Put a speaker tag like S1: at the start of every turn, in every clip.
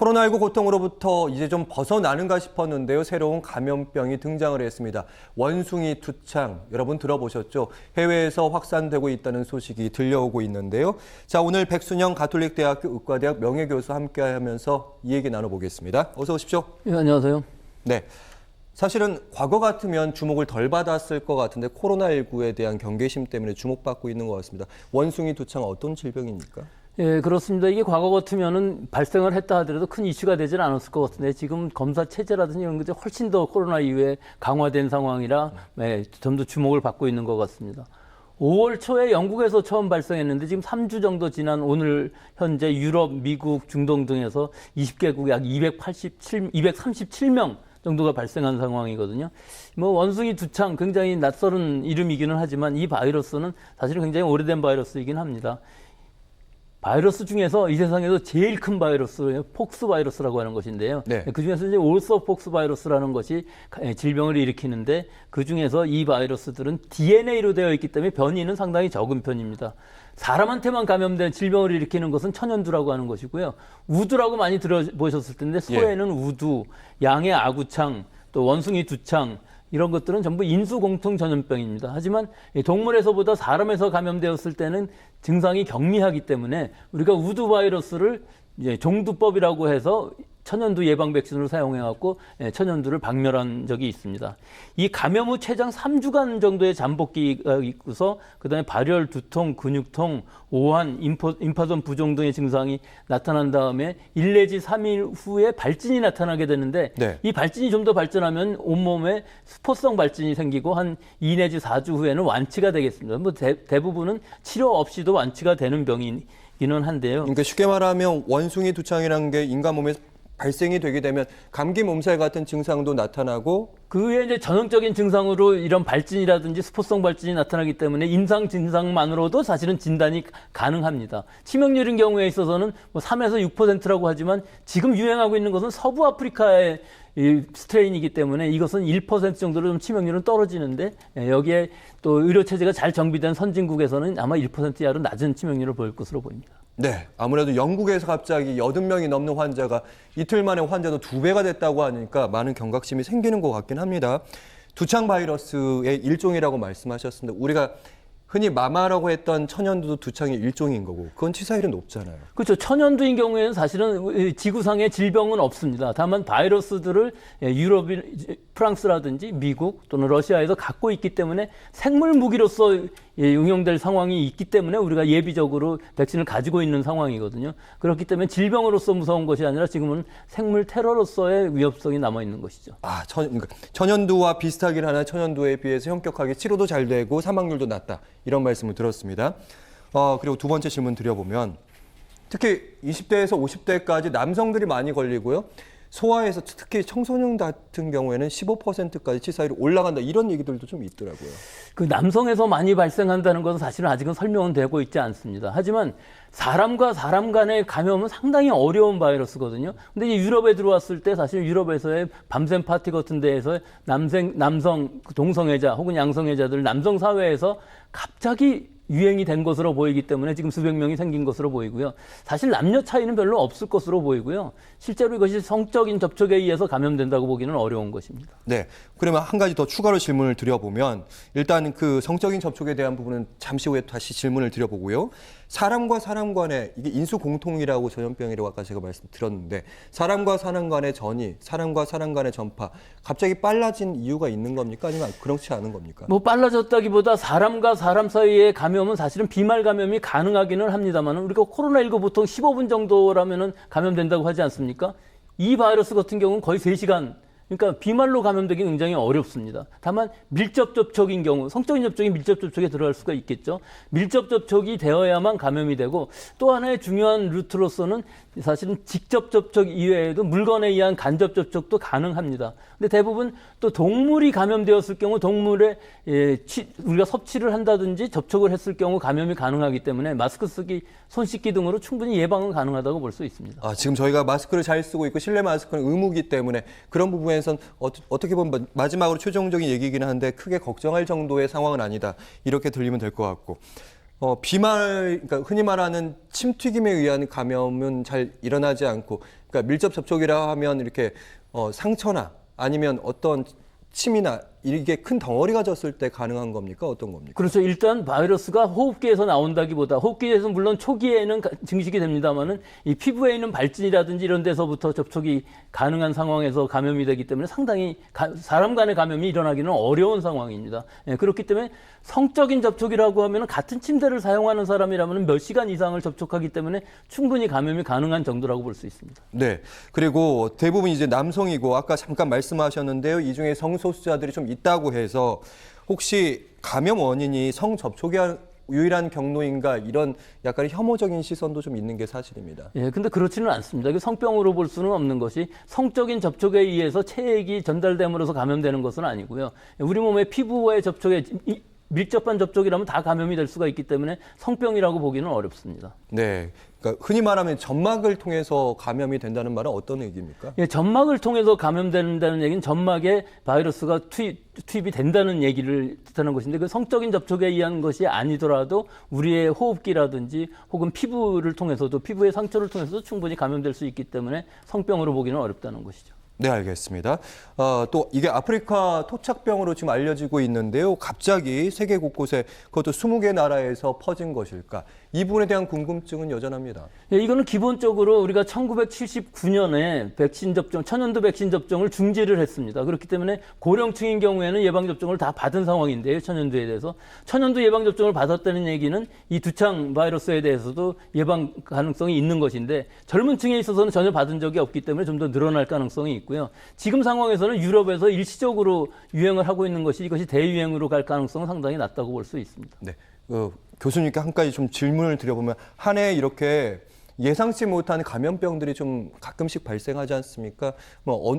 S1: 코로나19 고통으로부터 이제 좀 벗어나는가 싶었는데요. 새로운 감염병이 등장을 했습니다. 원숭이 두창, 여러분 들어보셨죠? 해외에서 확산되고 있다는 소식이 들려오고 있는데요. 자, 오늘 백순영 가톨릭대학교 의과대학 명예교수 함께하면서 이 얘기 나눠보겠습니다. 어서 오십시오.
S2: 네, 안녕하세요.
S1: 네. 사실은 과거 같으면 주목을 덜 받았을 것 같은데 코로나19에 대한 경계심 때문에 주목받고 있는 것 같습니다. 원숭이 두창 어떤 질병입니까?
S2: 예, 그렇습니다. 이게 과거 같으면은 발생을 했다 하더라도 큰 이슈가 되지는 않았을 것 같은데 지금 검사 체제라든지 이런 것들이 훨씬 더 코로나 이후에 강화된 상황이라 좀 더 주목을 받고 있는 것 같습니다. 5월 초에 영국에서 처음 발생했는데 지금 3주 정도 지난 오늘 현재 유럽, 미국, 중동 등에서 20개국 약 237명 정도가 발생한 상황이거든요. 뭐 원숭이 두창 굉장히 낯설은 이름이기는 하지만 이 바이러스는 사실은 굉장히 오래된 바이러스이긴 합니다. 바이러스 중에서 이 세상에서 제일 큰 바이러스예요. 폭스 바이러스라고 하는 것인데요. 네. 그 중에서 이제 올서 폭스 바이러스라는 것이 질병을 일으키는데 그 중에서 이 바이러스들은 DNA로 되어 있기 때문에 변이는 상당히 적은 편입니다. 사람한테만 감염된 질병을 일으키는 것은 천연두라고 하는 것이고요. 우두라고 많이 들어보셨을 텐데 소에는 우두, 양의 아구창, 또 원숭이 두창 이런 것들은 전부 인수공통 전염병입니다. 하지만 동물에서보다 사람에서 감염되었을 때는 증상이 경미하기 때문에 우리가 우두 바이러스를 이제 종두법이라고 해서 천연두 예방 백신으로 사용해갖고 천연두를 박멸한 적이 있습니다. 이 감염 후 최장 3주간 정도의 잠복기가 있고서 그다음에 발열, 두통, 근육통, 오한, 임파선 부종 등의 증상이 나타난 다음에 1 내지 3일 후에 발진이 나타나게 되는데 이 발진이 좀 더 발전하면 온몸에 수포성 발진이 생기고 한 2 내지 4주 후에는 완치가 되겠습니다. 뭐 대부분은 치료 없이도 완치가 되는 병이기는 한데요.
S1: 그러니까 쉽게 말하면 원숭이 두창이라는 게 인간 몸에 발생이 되게 되면 감기 몸살 같은 증상도 나타나고
S2: 그에 이제 전형적인 증상으로 이런 발진이라든지 수포성 발진이 나타나기 때문에 임상 증상만으로도 사실은 진단이 가능합니다. 치명률인 경우에 있어서는 뭐 3에서 6%라고 하지만 지금 유행하고 있는 것은 서부 아프리카의 이 스트레인이기 때문에 이것은 1% 정도로 좀 치명률은 떨어지는데 여기에 또 의료 체제가 잘 정비된 선진국에서는 아마 1% 이하로 낮은 치명률을 보일 것으로 보입니다.
S1: 네, 아무래도 영국에서 갑자기 80명이 넘는 환자가 이틀 만에 환자도 2배가 됐다고 하니까 많은 경각심이 생기는 것 같긴 합니다. 두창 바이러스의 일종이라고 말씀하셨습니다. 우리가 흔히 마마라고 했던 천연두도 두창의 일종인 거고 그건 치사율이 높잖아요.
S2: 그렇죠. 천연두인 경우에는 사실은 지구상의 질병은 없습니다. 다만 바이러스들을 유럽, 프랑스라든지 미국 또는 러시아에서 갖고 있기 때문에 생물 무기로서 응용될 상황이 있기 때문에 우리가 예비적으로 백신을 가지고 있는 상황이거든요. 그렇기 때문에 질병으로서 무서운 것이 아니라 지금은 생물 테러로서의 위협성이 남아있는 것이죠.
S1: 그러니까 천연두와 비슷하긴 하나 천연두에 비해서 현격하게 치료도 잘 되고 사망률도 낮다. 이런 말씀을 들었습니다. 그리고 두 번째 질문 드려보면 특히 20대에서 50대까지 남성들이 많이 걸리고요. 소아에서 특히 청소년 같은 경우에는 15%까지 치사율이 올라간다. 이런 얘기들도 좀 있더라고요.
S2: 그 남성에서 많이 발생한다는 것은 사실은 아직은 설명은 되고 있지 않습니다. 하지만 사람과 사람 간의 감염은 상당히 어려운 바이러스거든요. 근데 이제 유럽에 들어왔을 때 사실 유럽에서의 밤샘 파티 같은 데에서 남성 동성애자 혹은 양성애자들 남성 사회에서 갑자기 유행이 된 것으로 보이기 때문에 지금 수백 명이 생긴 것으로 보이고요. 사실 남녀 차이는 별로 없을 것으로 보이고요. 실제로 이것이 성적인 접촉에 의해서 감염된다고 보기는 어려운 것입니다.
S1: 네. 그러면 한 가지 더 추가로 질문을 드려보면 일단 그 성적인 접촉에 대한 부분은 잠시 후에 다시 질문을 드려보고요. 사람과 사람 간의 이게 인수공통이라고 전염병이라고 아까 제가 말씀드렸는데 사람과 사람 간의 전이, 사람과 사람 간의 전파 갑자기 빨라진 이유가 있는 겁니까? 아니면 그렇지 않은 겁니까?
S2: 뭐 빨라졌다기보다 사람과 사람 사이의 감염은 사실은 비말 감염이 가능하기는 합니다만 우리가 코로나19 보통 15분 정도라면은 감염된다고 하지 않습니까? 이 바이러스 같은 경우는 거의 3시간 그러니까 비말로 감염되기 굉장히 어렵습니다. 다만 밀접 접촉인 경우, 성적인 접촉이 밀접 접촉에 들어갈 수가 있겠죠. 밀접 접촉이 되어야만 감염이 되고 또 하나의 중요한 루트로서는 사실은 직접 접촉 이외에도 물건에 의한 간접 접촉도 가능합니다. 근데 대부분 또 동물이 감염되었을 경우 동물에 우리가 섭취를 한다든지 접촉을 했을 경우 감염이 가능하기 때문에 마스크 쓰기, 손 씻기 등으로 충분히 예방은 가능하다고 볼 수 있습니다.
S1: 지금 저희가 마스크를 잘 쓰고 있고 실내 마스크는 의무이기 때문에 그런 부분에선 어떻게 보면 마지막으로 최종적인 얘기이긴 한데 크게 걱정할 정도의 상황은 아니다. 이렇게 들리면 될 것 같고. 비말, 그러니까 흔히 말하는 침튀김에 의한 감염은 잘 일어나지 않고, 그러니까 밀접 접촉이라 하면 이렇게 상처나 아니면 어떤 침이나 이게 큰 덩어리가 졌을 때 가능한 겁니까? 어떤 겁니까?
S2: 그렇죠. 일단 바이러스가 호흡기에서 나온다기보다 호흡기에서 물론 초기에는 증식이 됩니다만은 이 피부에 있는 발진이라든지 이런 데서부터 접촉이 가능한 상황에서 감염이 되기 때문에 상당히 사람 간의 감염이 일어나기는 어려운 상황입니다. 예, 그렇기 때문에 성적인 접촉이라고 하면 같은 침대를 사용하는 사람이라면 몇 시간 이상을 접촉하기 때문에 충분히 감염이 가능한 정도라고 볼 수 있습니다.
S1: 네. 그리고 대부분 이제 남성이고 아까 잠깐 말씀하셨는데요. 이 중에 성소수자들이 좀 있다고 해서 혹시 감염 원인이 성접촉이 유일한 경로인가 이런 약간 혐오적인 시선도 좀 있는 게 사실입니다.
S2: 예, 근데 그렇지는 않습니다. 성병으로 볼 수는 없는 것이 성적인 접촉에 의해서 체액이 전달됨으로써 감염되는 것은 아니고요. 우리 몸의 피부와의 접촉에 밀접한 접촉이라면 다 감염이 될 수가 있기 때문에 성병이라고 보기는 어렵습니다.
S1: 네. 그러니까 흔히 말하면 점막을 통해서 감염이 된다는 말은 어떤 얘기입니까?
S2: 예, 점막을 통해서 감염된다는 얘기는 점막에 바이러스가 투입이 된다는 얘기를 뜻하는 것인데 그 성적인 접촉에 의한 것이 아니더라도 우리의 호흡기라든지 혹은 피부를 통해서도 피부의 상처를 통해서도 충분히 감염될 수 있기 때문에 성병으로 보기는 어렵다는 것이죠.
S1: 네, 알겠습니다. 또 이게 아프리카 토착병으로 지금 알려지고 있는데요. 갑자기 세계 곳곳에 그것도 20개 나라에서 퍼진 것일까? 이 부분에 대한 궁금증은 여전합니다.
S2: 예, 이거는 기본적으로 우리가 1979년에 백신 접종, 천연두 백신 접종을 중지를 했습니다. 그렇기 때문에 고령층인 경우에는 예방 접종을 다 받은 상황인데요. 천연두에 대해서 천연두 예방 접종을 받았다는 얘기는 이 두창 바이러스에 대해서도 예방 가능성이 있는 것인데 젊은 층에 있어서는 전혀 받은 적이 없기 때문에 좀 더 늘어날 가능성이 있고요. 지금 상황에서는 유럽에서 일시적으로 유행을 하고 있는 것이 이것이 대유행으로 갈 가능성은 상당히 낮다고 볼 수 있습니다.
S1: 네. 교수님께 한 가지 좀 질문을 드려보면 한 해 이렇게 예상치 못한 감염병들이 좀 가끔씩 발생하지 않습니까?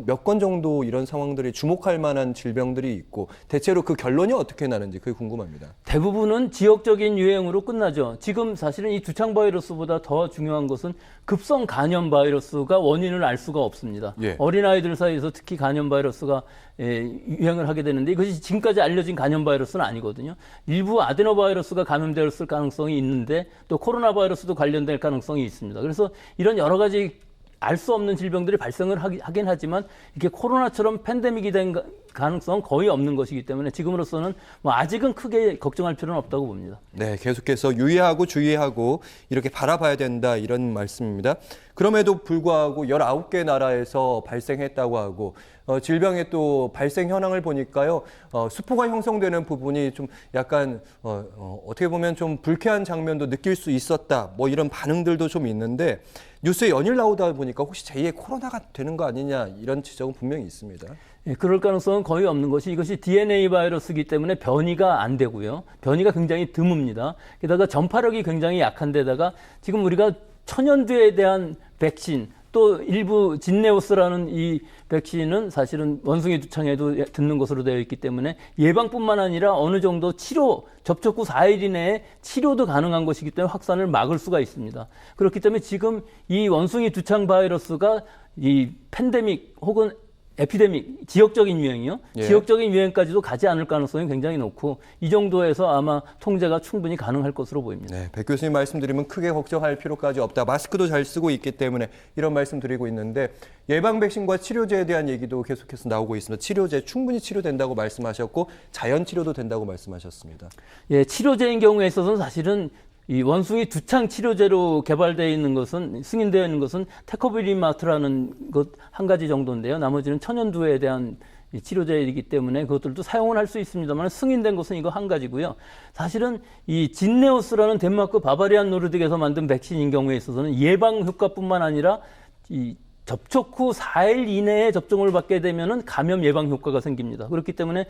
S1: 몇 건 정도 이런 상황들이 주목할 만한 질병들이 있고 대체로 그 결론이 어떻게 나는지 그게 궁금합니다.
S2: 대부분은 지역적인 유행으로 끝나죠. 지금 사실은 이 두창 바이러스보다 더 중요한 것은 급성 간염 바이러스가 원인을 알 수가 없습니다.
S1: 예.
S2: 어린아이들 사이에서 특히 간염 바이러스가 유행을 하게 되는데 이것이 지금까지 알려진 간염 바이러스는 아니거든요. 일부 아데노 바이러스가 감염되었을 가능성이 있는데 또 코로나 바이러스도 관련될 가능성이 있습니다. 그래서 이런 여러 가지 알 수 없는 질병들이 발생을 하긴 하지만 이게 코로나처럼 팬데믹이 된 가능성은 거의 없는 것이기 때문에 지금으로서는 아직은 크게 걱정할 필요는 없다고 봅니다.
S1: 네, 계속해서 유의하고 주의하고 이렇게 바라봐야 된다 이런 말씀입니다. 그럼에도 불구하고 19개 나라에서 발생했다고 하고 질병의 또 발생 현황을 보니까요. 수포가 형성되는 부분이 좀 약간 어떻게 보면 좀 불쾌한 장면도 느낄 수 있었다. 이런 반응들도 좀 있는데 뉴스에 연일 나오다 보니까 혹시 제2의 코로나가 되는 거 아니냐 이런 지적은 분명히 있습니다.
S2: 예, 그럴 가능성은 거의 없는 것이 이것이 DNA 바이러스이기 때문에 변이가 안 되고요. 변이가 굉장히 드뭅니다. 게다가 전파력이 굉장히 약한 데다가 지금 우리가 천연두에 대한 백신 또 일부 진네오스라는 이 백신은 사실은 원숭이 두창에도 듣는 것으로 되어 있기 때문에 예방뿐만 아니라 어느 정도 치료, 접촉 후 4일 이내에 치료도 가능한 것이기 때문에 확산을 막을 수가 있습니다. 그렇기 때문에 지금 이 원숭이 두창 바이러스가 이 팬데믹 혹은 에피데믹, 지역적인 유행이요.
S1: 예.
S2: 지역적인 유행까지도 가지 않을 가능성이 굉장히 높고 이 정도에서 아마 통제가 충분히 가능할 것으로 보입니다.
S1: 네, 백 교수님 말씀드리면 크게 걱정할 필요까지 없다. 마스크도 잘 쓰고 있기 때문에 이런 말씀 드리고 있는데 예방 백신과 치료제에 대한 얘기도 계속해서 나오고 있습니다. 치료제 충분히 치료된다고 말씀하셨고 자연 치료도 된다고 말씀하셨습니다.
S2: 예, 치료제인 경우에 있어서는 사실은 이 원숭이 두창 치료제로 개발되어 있는 것은 승인되어 있는 것은 테코빌리마트라는 것 한 가지 정도인데요. 나머지는 천연두에 대한 치료제이기 때문에 그것들도 사용을 할 수 있습니다만 승인된 것은 이거 한 가지고요. 사실은 이 진네오스라는 덴마크 바바리안 노르딕에서 만든 백신인 경우에 있어서는 예방 효과뿐만 아니라 이 접촉 후 4일 이내에 접종을 받게 되면은 감염 예방 효과가 생깁니다. 그렇기 때문에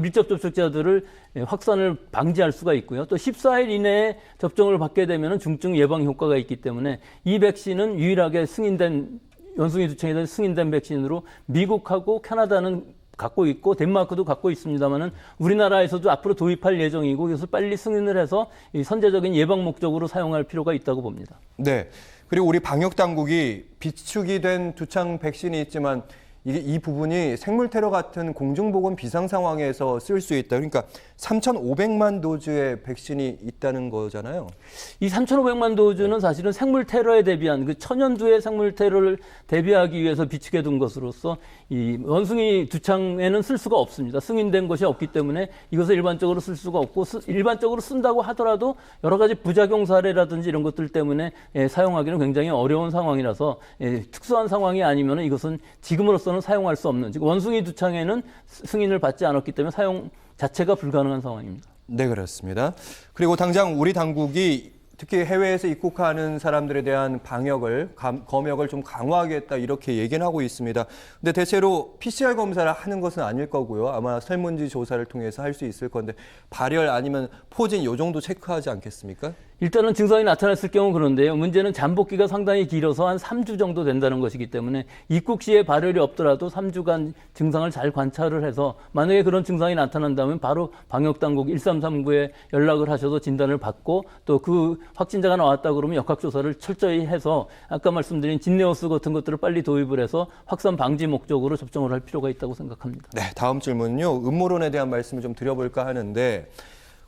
S2: 밀접 접촉자들을 확산을 방지할 수가 있고요. 또 14일 이내에 접종을 받게 되면은 중증 예방 효과가 있기 때문에 이 백신은 유일하게 승인된 원숭이 두창에 대한 승인된 백신으로 미국하고 캐나다는 갖고 있고 덴마크도 갖고 있습니다만은 우리나라에서도 앞으로 도입할 예정이고 이것을 빨리 승인을 해서 이 선제적인 예방 목적으로 사용할 필요가 있다고 봅니다.
S1: 네. 그리고 우리 방역 당국이 비축이 된 두창 백신이 있지만 이 부분이 생물 테러 같은 공중보건 비상 상황에서 쓸 수 있다. 그러니까 3,500만 도즈의 백신이 있다는 거잖아요.
S2: 이 3,500만 도즈는 사실은 생물 테러에 대비한 그 천연두의 생물 테러를 대비하기 위해서 비축해 둔 것으로서 이 원숭이 두창에는 쓸 수가 없습니다. 승인된 것이 없기 때문에 이것을 일반적으로 쓸 수가 없고 일반적으로 쓴다고 하더라도 여러 가지 부작용 사례라든지 이런 것들 때문에 사용하기는 굉장히 어려운 상황이라서 특수한 상황이 아니면 이것은 지금으로서는 사용할 수 없는, 즉 원숭이 두창에는 승인을 받지 않았기 때문에 사용 자체가 불가능한 상황입니다.
S1: 네, 그렇습니다. 그리고 당장 우리 당국이 특히 해외에서 입국하는 사람들에 대한 방역을, 검역을 좀 강화하겠다 이렇게 얘기는 하고 있습니다. 근데 대체로 PCR 검사를 하는 것은 아닐 거고요. 아마 설문지 조사를 통해서 할 수 있을 건데 발열 아니면 포진 요 정도 체크하지 않겠습니까?
S2: 일단은 증상이 나타났을 경우 그런데요. 문제는 잠복기가 상당히 길어서 한 3주 정도 된다는 것이기 때문에 입국 시에 발열이 없더라도 3주간 증상을 잘 관찰을 해서 만약에 그런 증상이 나타난다면 바로 방역당국 1339에 연락을 하셔서 진단을 받고 또 그 확진자가 나왔다 그러면 역학조사를 철저히 해서 아까 말씀드린 진네오스 같은 것들을 빨리 도입을 해서 확산 방지 목적으로 접종을 할 필요가 있다고 생각합니다.
S1: 네, 다음 질문은요. 음모론에 대한 말씀을 좀 드려볼까 하는데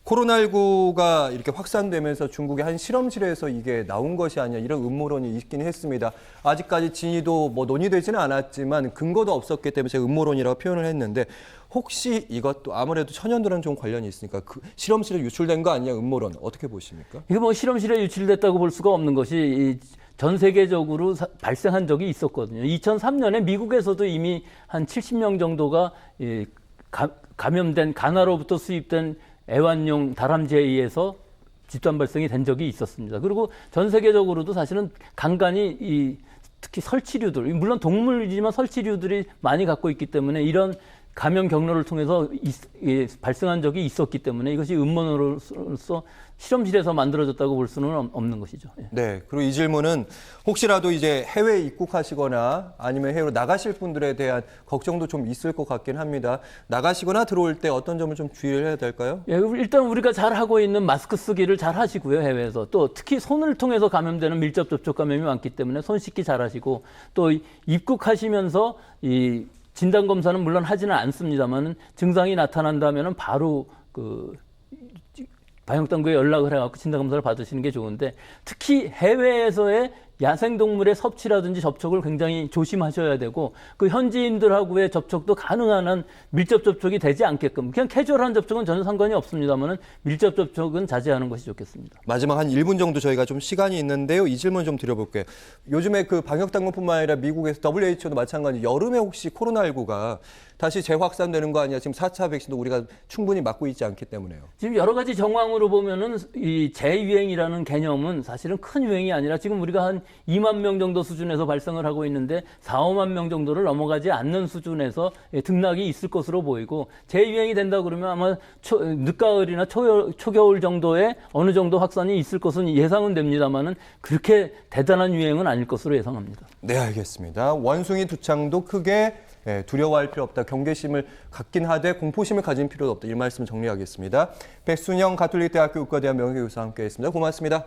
S1: 코로나19가 이렇게 확산되면서 중국의 한 실험실에서 이게 나온 것이 아니냐 이런 음모론이 있긴 했습니다. 아직까지 진위도 뭐 논의되지는 않았지만 근거도 없었기 때문에 제가 음모론이라고 표현을 했는데 혹시 이것도 아무래도 천연두랑 좀 관련이 있으니까 그 실험실에 유출된 거 아니냐 음모론 어떻게 보십니까?
S2: 이게 뭐 실험실에 유출됐다고 볼 수가 없는 것이 전 세계적으로 발생한 적이 있었거든요. 2003년에 미국에서도 이미 한 70명 정도가 감염된 가나로부터 수입된 애완용 다람쥐에 의해서 집단 발생이 된 적이 있었습니다. 그리고 전 세계적으로도 사실은 간간이 특히 설치류들, 물론 동물이지만 설치류들이 많이 갖고 있기 때문에 이런 감염 경로를 통해서 발생한 적이 있었기 때문에 이것이 음모론으로서 실험실에서 만들어졌다고 볼 수는 없는 것이죠. 예.
S1: 네. 그리고 이 질문은 혹시라도 이제 해외에 입국하시거나 아니면 해외로 나가실 분들에 대한 걱정도 좀 있을 것 같긴 합니다. 나가시거나 들어올 때 어떤 점을 좀 주의를 해야 될까요?
S2: 예, 일단 우리가 잘 하고 있는 마스크 쓰기를 잘 하시고요, 해외에서. 또 특히 손을 통해서 감염되는 밀접 접촉 감염이 많기 때문에 손 씻기 잘 하시고 또 입국하시면서 이 진단 검사는 물론 하지는 않습니다만 증상이 나타난다면은 바로 방역당국에 연락을 해갖고 진단검사를 받으시는 게 좋은데 특히 해외에서의 야생동물의 섭취라든지 접촉을 굉장히 조심하셔야 되고 그 현지인들하고의 접촉도 가능한 한 밀접 접촉이 되지 않게끔 그냥 캐주얼한 접촉은 전혀 상관이 없습니다만 밀접 접촉은 자제하는 것이 좋겠습니다.
S1: 마지막 한 1분 정도 저희가 좀 시간이 있는데요. 이 질문 좀 드려볼게요. 요즘에 그 방역당국뿐만 아니라 미국에서 WHO도 마찬가지 여름에 혹시 코로나19가 다시 재확산되는 거 아니야? 지금 4차 백신도 우리가 충분히 맞고 있지 않기 때문에요.
S2: 지금 여러 가지 정황으로 보면은 이 재유행이라는 개념은 사실은 큰 유행이 아니라 지금 우리가 한 2만 명 정도 수준에서 발생을 하고 있는데 4, 5만 명 정도를 넘어가지 않는 수준에서 등락이 있을 것으로 보이고 재유행이 된다 그러면 아마 늦가을이나 초겨울 정도에 어느 정도 확산이 있을 것은 예상은 됩니다만은 그렇게 대단한 유행은 아닐 것으로 예상합니다.
S1: 네, 알겠습니다. 원숭이 두창도 크게 두려워할 필요 없다. 경계심을 갖긴 하되 공포심을 가진 필요도 없다. 이 말씀 정리하겠습니다. 백순영 가톨릭대학교 의과대학 명예교수와 함께했습니다. 고맙습니다.